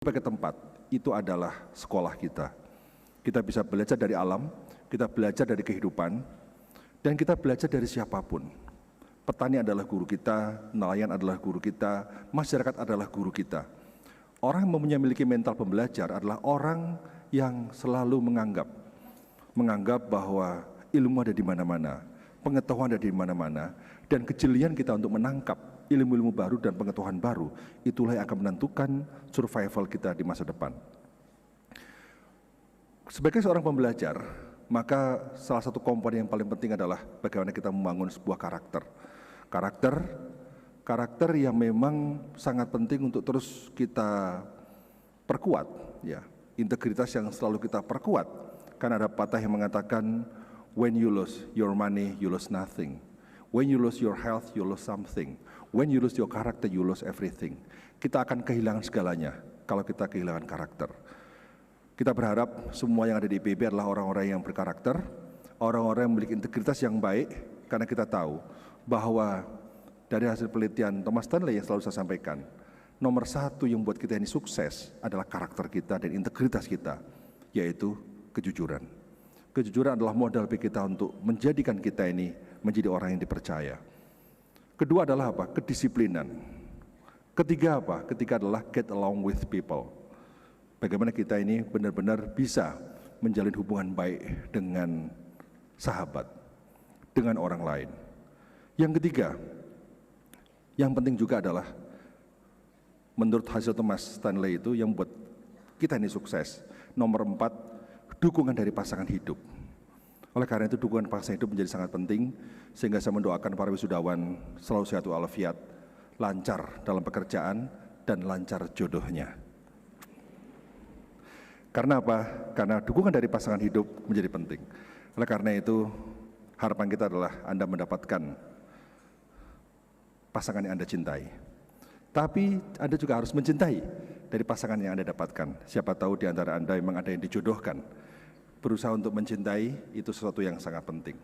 berbagai tempat, itu adalah sekolah kita. Kita bisa belajar dari alam, kita belajar dari kehidupan, dan kita belajar dari siapapun. Petani adalah guru kita, nelayan adalah guru kita, masyarakat adalah guru kita. Orang yang memiliki mental pembelajar adalah orang yang selalu menganggap bahwa ilmu ada di mana-mana, pengetahuan ada di mana-mana, dan kejelian kita untuk menangkap ilmu-ilmu baru dan pengetahuan baru, itulah yang akan menentukan survival kita di masa depan. Sebagai seorang pembelajar, maka salah satu komponen yang paling penting adalah bagaimana kita membangun sebuah karakter. Karakter yang memang sangat penting untuk terus kita perkuat, ya. Integritas yang selalu kita perkuat. Karena ada patah yang mengatakan, when you lose your money, you lose nothing. When you lose your health, you lose something. When you lose your character, you lose everything. Kita akan kehilangan segalanya kalau kita kehilangan karakter. Kita berharap semua yang ada di IPB adalah orang-orang yang berkarakter, orang-orang yang memiliki integritas yang baik, karena kita tahu bahwa dari hasil penelitian Thomas Stanley yang selalu saya sampaikan, nomor satu yang membuat kita ini sukses adalah karakter kita dan integritas kita, yaitu kejujuran. Kejujuran adalah modal bagi kita untuk menjadikan kita ini menjadi orang yang dipercaya. Kedua adalah apa? Kedisiplinan. Ketiga apa? Ketiga adalah get along with people. Bagaimana kita ini benar-benar bisa menjalin hubungan baik dengan sahabat, dengan orang lain. Yang ketiga, yang penting juga adalah menurut hasil Thomas Stanley itu yang membuat kita ini sukses. Nomor 4, dukungan dari pasangan hidup. Oleh karena itu dukungan pasangan hidup menjadi sangat penting, sehingga saya mendoakan para wisudawan selalu sehat walafiat, lancar dalam pekerjaan, dan lancar jodohnya. Karena apa? Karena dukungan dari pasangan hidup menjadi penting. Oleh karena itu harapan kita adalah Anda mendapatkan pasangan yang Anda cintai. Tapi Anda juga harus mencintai dari pasangan yang Anda dapatkan. Siapa tahu di antara Anda memang ada yang dijodohkan. Berusaha untuk mencintai itu sesuatu yang sangat penting.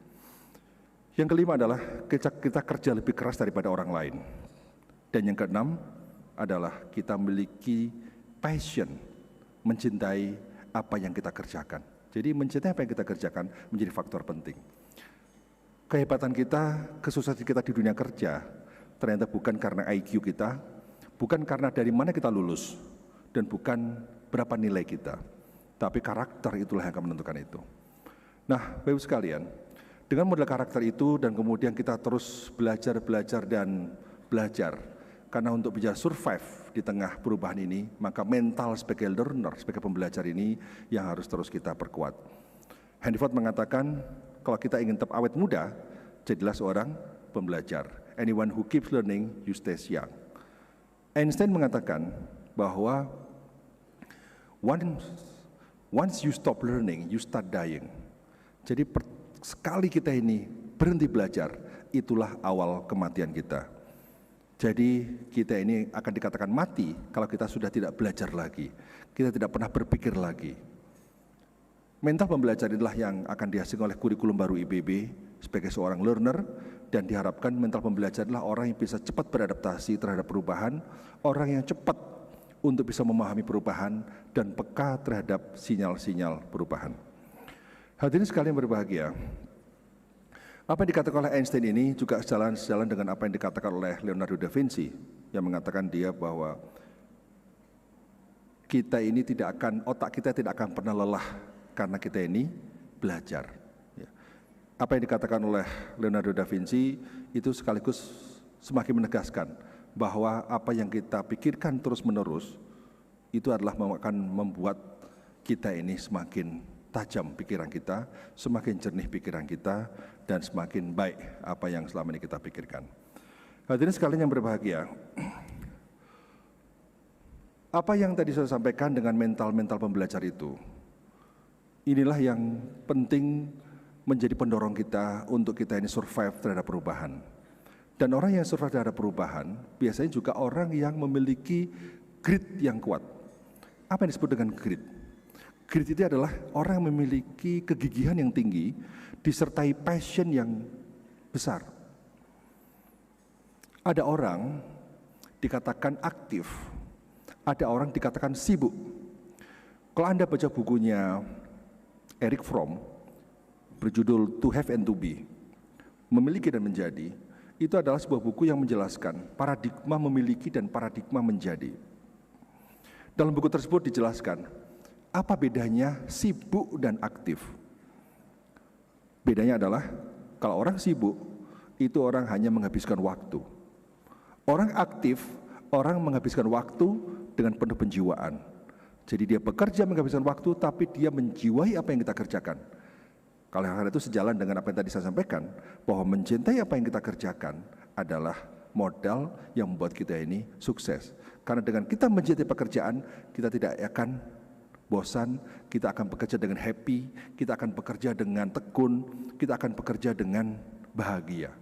Yang kelima adalah kita kerja lebih keras daripada orang lain. Dan yang keenam adalah kita memiliki passion, mencintai apa yang kita kerjakan. Jadi mencintai apa yang kita kerjakan menjadi faktor penting. Kehebatan kita, kesuksesan kita di dunia kerja ternyata bukan karena IQ kita, bukan karena dari mana kita lulus, dan bukan berapa nilai kita. Tapi karakter itulah yang akan menentukan itu. Nah, Bapak-Ibu sekalian, dengan model karakter itu dan kemudian kita terus belajar dan belajar. Karena untuk bisa survive di tengah perubahan ini, maka mental sebagai learner, sebagai pembelajar ini yang harus terus kita perkuat. Henry Ford mengatakan, kalau kita ingin tetap awet muda, jadilah seorang pembelajar. Anyone who keeps learning, you stay young. Einstein mengatakan bahwa once you stop learning, you start dying. Jadi sekali kita ini berhenti belajar, itulah awal kematian kita. Jadi kita ini akan dikatakan mati kalau kita sudah tidak belajar lagi. Kita tidak pernah berpikir lagi. Mental pembelajar inilah yang akan dihasilkan oleh kurikulum baru IPB sebagai seorang learner, dan diharapkan mental pembelajar adalah orang yang bisa cepat beradaptasi terhadap perubahan, orang yang cepat untuk bisa memahami perubahan dan peka terhadap sinyal-sinyal perubahan. Hadirin sekalian berbahagia, apa yang dikatakan oleh Einstein ini juga sejalan dengan apa yang dikatakan oleh Leonardo da Vinci, yang mengatakan dia bahwa otak kita tidak akan pernah lelah karena kita ini belajar. Apa yang dikatakan oleh Leonardo da Vinci itu sekaligus semakin menegaskan bahwa apa yang kita pikirkan terus-menerus itu adalah akan membuat kita ini semakin tajam pikiran kita, semakin jernih pikiran kita, dan semakin baik apa yang selama ini kita pikirkan. Hadirin sekalian yang berbahagia, apa yang tadi saya sampaikan dengan mental pembelajar itu, inilah yang penting menjadi pendorong kita untuk kita ini survive terhadap perubahan. Dan orang yang survive terhadap perubahan biasanya juga orang yang memiliki grit yang kuat. Apa yang disebut dengan grit? Grit itu adalah orang yang memiliki kegigihan yang tinggi disertai passion yang besar. Ada orang dikatakan aktif ada orang dikatakan sibuk. Kalau Anda baca bukunya Erich Fromm, berjudul To Have and To Be, Memiliki dan Menjadi, itu adalah sebuah buku yang menjelaskan paradigma memiliki dan paradigma menjadi. Dalam buku tersebut dijelaskan, apa bedanya sibuk dan aktif? Bedanya adalah, kalau orang sibuk, itu orang hanya menghabiskan waktu. Orang aktif, orang menghabiskan waktu dengan penuh penjiwaan. Jadi dia bekerja menghabiskan waktu, tapi dia menjiwai apa yang kita kerjakan. Kalau hal itu sejalan dengan apa yang tadi saya sampaikan, bahwa mencintai apa yang kita kerjakan adalah modal yang membuat kita ini sukses. Karena dengan kita mencintai pekerjaan, kita tidak akan bosan, kita akan bekerja dengan happy, kita akan bekerja dengan tekun, kita akan bekerja dengan bahagia.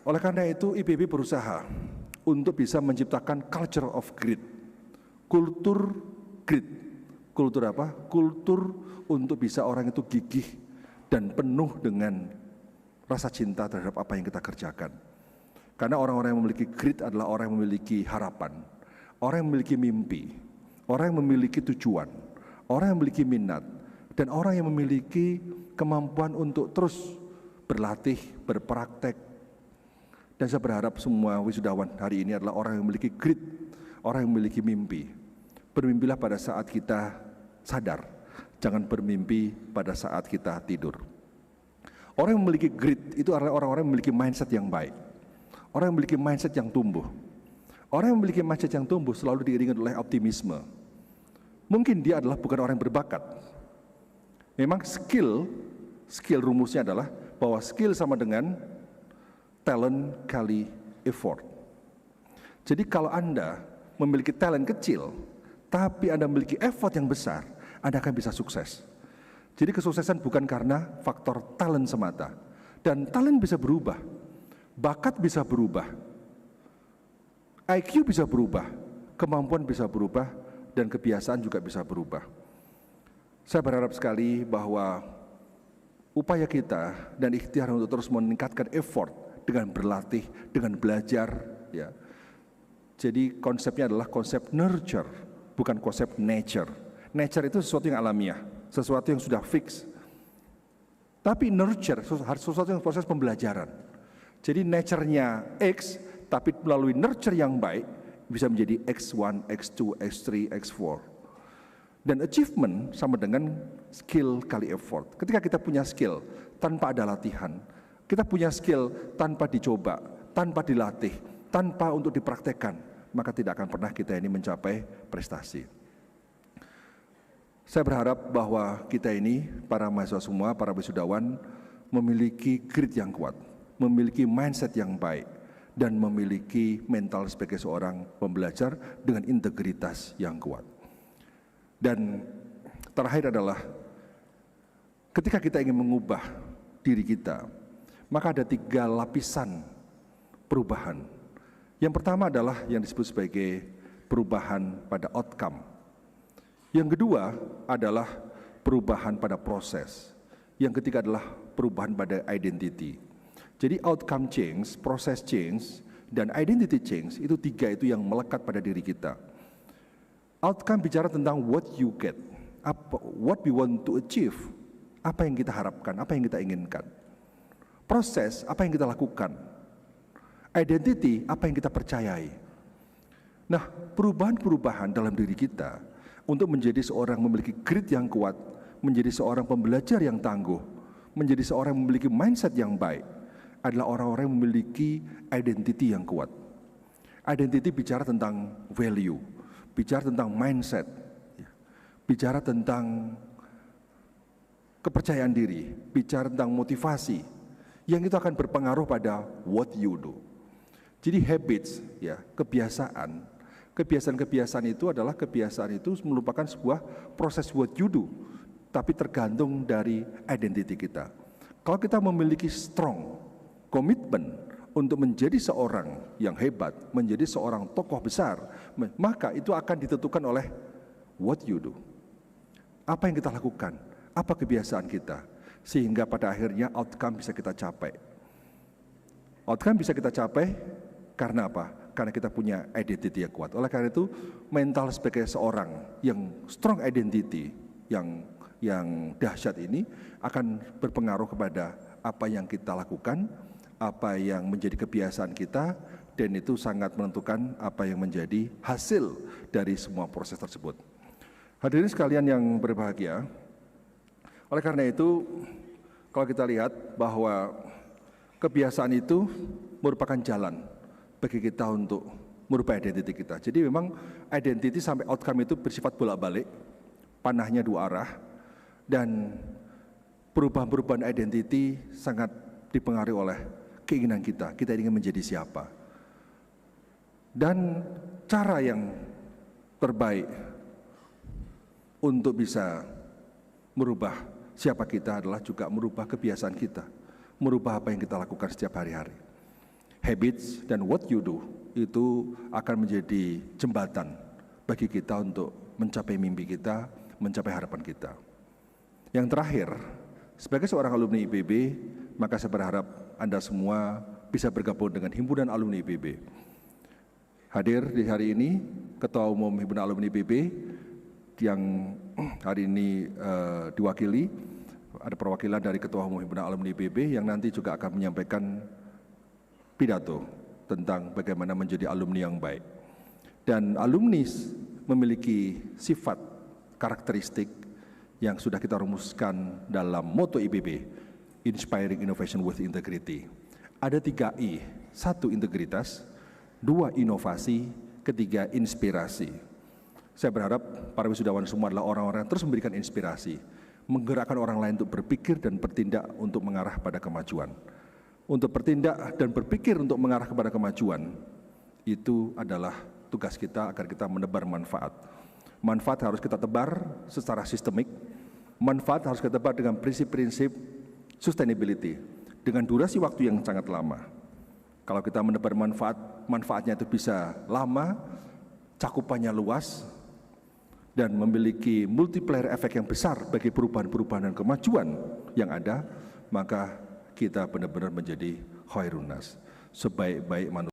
Oleh karena itu, IPB berusaha untuk bisa menciptakan culture of grit, kultur grit. Kultur apa? Kultur untuk bisa orang itu gigih dan penuh dengan rasa cinta terhadap apa yang kita kerjakan. Karena orang-orang yang memiliki grit adalah orang yang memiliki harapan, orang yang memiliki mimpi, orang yang memiliki tujuan, orang yang memiliki minat, dan orang yang memiliki kemampuan untuk terus berlatih, berpraktek. Dan saya berharap semua wisudawan hari ini adalah orang yang memiliki grit, orang yang memiliki mimpi. Bermimpilah pada saat kita sadar, jangan bermimpi pada saat kita tidur. Orang yang memiliki grit itu adalah orang-orang yang memiliki mindset yang baik. Orang yang memiliki mindset yang tumbuh. Orang yang memiliki mindset yang tumbuh selalu diiringi oleh optimisme. Mungkin dia adalah bukan orang yang berbakat. Memang skill rumusnya adalah bahwa skill sama dengan talent kali effort. Jadi kalau Anda memiliki talent kecil, tapi Anda memiliki effort yang besar, Anda akan bisa sukses. Jadi kesuksesan bukan karena faktor talent semata. Dan talent bisa berubah, bakat bisa berubah, IQ bisa berubah, kemampuan bisa berubah, dan kebiasaan juga bisa berubah. Saya berharap sekali bahwa upaya kita dan ikhtiar untuk terus meningkatkan effort dengan berlatih, dengan belajar, ya. Jadi konsepnya adalah konsep nurture, bukan konsep nature. Nature itu sesuatu yang alamiah, sesuatu yang sudah fix. Tapi nurture harus sesuatu yang proses pembelajaran. Jadi nature-nya X, tapi melalui nurture yang baik bisa menjadi X1, X2, X3, X4. Dan achievement sama dengan skill kali effort. Ketika kita punya skill tanpa ada latihan, kita punya skill tanpa dicoba, tanpa dilatih, tanpa untuk dipraktekkan, maka tidak akan pernah kita ini mencapai prestasi. Saya berharap bahwa kita ini, para mahasiswa semua, para wisudawan, memiliki grit yang kuat, memiliki mindset yang baik, dan memiliki mental sebagai seorang pembelajar dengan integritas yang kuat. Dan terakhir adalah, ketika kita ingin mengubah diri kita, maka ada 3 lapisan perubahan. Yang pertama adalah yang disebut sebagai perubahan pada outcome. Yang kedua adalah perubahan pada proses. Yang ketiga adalah perubahan pada identity. Jadi outcome change, process change, dan identity change, itu 3 itu yang melekat pada diri kita. Outcome bicara tentang what you get, what we want to achieve, apa yang kita harapkan, apa yang kita inginkan. Proses, apa yang kita lakukan. Identity, apa yang kita percayai. Nah, perubahan-perubahan dalam diri kita untuk menjadi seorang memiliki grit yang kuat, menjadi seorang pembelajar yang tangguh, menjadi seorang yang memiliki mindset yang baik, adalah orang-orang yang memiliki identity yang kuat. Identity bicara tentang value, bicara tentang mindset, bicara tentang kepercayaan diri, bicara tentang motivasi, yang itu akan berpengaruh pada what you do. Jadi habits, ya, kebiasaan itu adalah kebiasaan itu merupakan sebuah proses what you do, tapi tergantung dari identity kita. Kalau kita memiliki strong komitmen untuk menjadi seorang yang hebat, menjadi seorang tokoh besar, maka itu akan ditentukan oleh what you do. Apa yang kita lakukan, apa kebiasaan kita, sehingga pada akhirnya outcome bisa kita capai. Outcome bisa kita capai karena apa? karena kita punya identity yang kuat. Oleh karena itu, mental sebagai seorang yang strong identity, yang dahsyat ini akan berpengaruh kepada apa yang kita lakukan, apa yang menjadi kebiasaan kita, dan itu sangat menentukan apa yang menjadi hasil dari semua proses tersebut. Hadirin sekalian yang berbahagia, oleh karena itu, kalau kita lihat bahwa kebiasaan itu merupakan jalan bagi kita untuk merubah identiti kita. Jadi memang identiti sampai outcome itu bersifat bolak-balik, panahnya dua arah, dan perubahan-perubahan identiti sangat dipengaruhi oleh keinginan kita ingin menjadi siapa. Dan cara yang terbaik untuk bisa merubah siapa kita adalah juga merubah kebiasaan kita, merubah apa yang kita lakukan setiap hari-hari. Habits dan what you do itu akan menjadi jembatan bagi kita untuk mencapai mimpi kita, mencapai harapan kita. Yang terakhir, sebagai seorang alumni IPB, maka saya berharap Anda semua bisa bergabung dengan Himpunan Alumni IPB. Hadir di hari ini Ketua Umum Himpunan Alumni IPB yang hari ini diwakili, ada perwakilan dari Ketua Umum Himpunan Alumni IPB yang nanti juga akan menyampaikan pidato tentang bagaimana menjadi alumni yang baik. Dan alumni memiliki sifat karakteristik yang sudah kita rumuskan dalam moto IPB, Inspiring Innovation with Integrity. Ada 3 I, 1 integritas, 2 inovasi, 3 inspirasi. Saya berharap para wisudawan semua adalah orang-orang yang terus memberikan inspirasi, menggerakkan orang lain untuk berpikir dan bertindak untuk mengarah pada kemajuan. Untuk bertindak dan berpikir untuk mengarah kepada kemajuan, itu adalah tugas kita agar kita menebar manfaat. Manfaat harus kita tebar secara sistemik, manfaat harus kita tebar dengan prinsip-prinsip sustainability, dengan durasi waktu yang sangat lama. Kalau kita menebar manfaat, manfaatnya itu bisa lama, cakupannya luas, dan memiliki multiplier efek yang besar bagi perubahan-perubahan dan kemajuan yang ada, maka kita benar-benar menjadi khairun nas, sebaik-baik manusia.